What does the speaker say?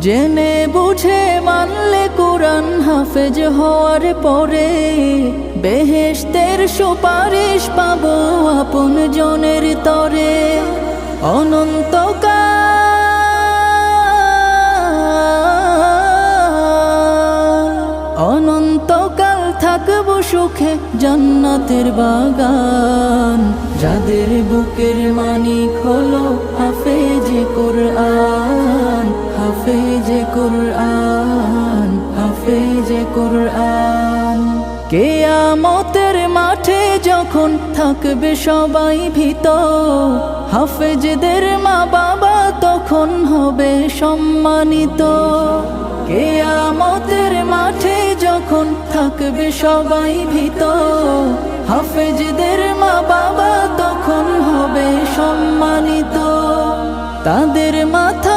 জেনে বুঝে মানলে কুরআন হাফেজ হওয়ার পরে বেহেশতের সুপারিশ পাবো আপন জনের তরে। অনন্তকাল থাকবো সুখে জান্নাতের বাগান। যাদের বুকের মানিক হলো হাফেজে কুরআন, হাফেজে কুরআন, হাফেজে কুরআন। কিয়ামতের মাঠে যখন থাকবে সবাই ভীত, হাফেজদের মা বাবা তখন হবে সম্মানিত। কিয়ামতের মাঠে যখন থাকবে সবাই ভীত, হাফেজদের মা বাবা তখন হবে সম্মানিত। তাদের মাথা